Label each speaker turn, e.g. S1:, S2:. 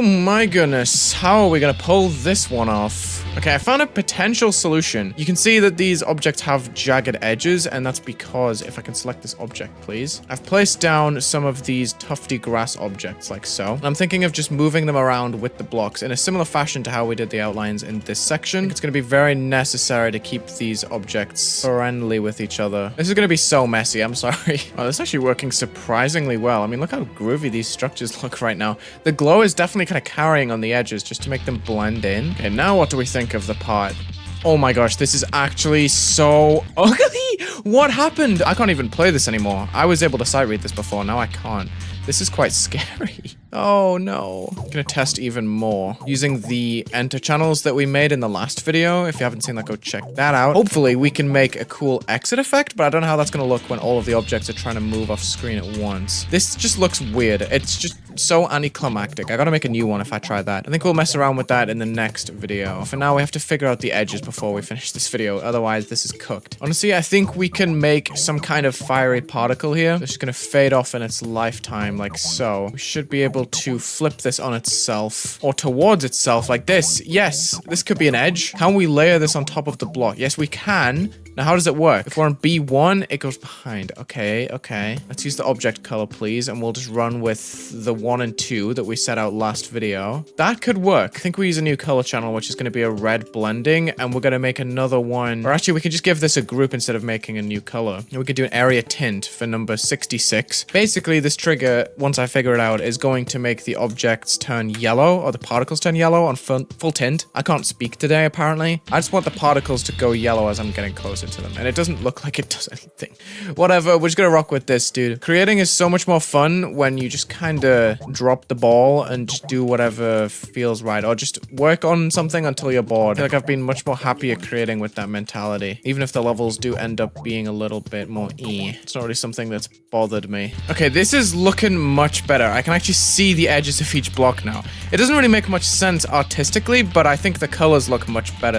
S1: my goodness. How are we gonna pull this one off? Okay, I found a potential solution. You can see that these objects have jagged edges, and that's because, if I can select this object, please. I've placed down some of these tufty grass objects, like so. And I'm thinking of just moving them around with the blocks in a similar fashion to how we did the outlines in this section. It's going to be very necessary to keep these objects friendly with each other. This is going to be so messy, I'm sorry. Oh, this is actually working surprisingly well. I mean, look how groovy these structures look right now. The glow is definitely kind of carrying on the edges just to make them blend in. Okay, now what do we think of the pot? Oh my gosh, this is actually so ugly. What happened? I can't even play this anymore. I was able to sight read this before, now I can't. This is quite scary. Oh no. I'm gonna test even more using the enter channels that we made in the last video. If you haven't seen that, go check that out. Hopefully we can make a cool exit effect, but I don't know how that's gonna look when all of the objects are trying to move off screen at once. This just looks weird. It's just so anticlimactic. I gotta make a new one if I try that. I think we'll mess around with that in the next video. For now, we have to figure out the edges before we finish this video. Otherwise, this is cooked. Honestly, I think we can make some kind of fiery particle here. It's just gonna fade off in its lifetime, like so. We should be able to flip this on itself or towards itself like this. Yes, this could be an edge. Can we layer this on top of the block? Yes, we can. Now, how does it work? If we're on B1, it goes behind. Okay, okay. Let's use the object color, please, and we'll just run with the 1 and 2 that we set out last video. That could work. I think we use a new color channel, which is going to be a red blending, and we're going to make another one. Or actually, we could just give this a group instead of making a new color. And we could do an area tint for number 66. Basically, this trigger, once I figure it out, is going to make the objects turn yellow, or the particles turn yellow on full tint. I can't speak today, apparently. I just want the particles to go yellow as I'm getting closer to them, and it doesn't look like it does anything. Whatever, we're just gonna rock with this, dude. Creating is so much more fun when you just kind of drop the ball and just do whatever feels right, or just work on something until you're bored. I feel like I've been much more happier creating with that mentality, even if the levels do end up being a little bit more It's not really something that's bothered me. Okay, this is looking much better. I can actually see the edges of each block now. It doesn't really make much sense artistically, but I think the colors look much better.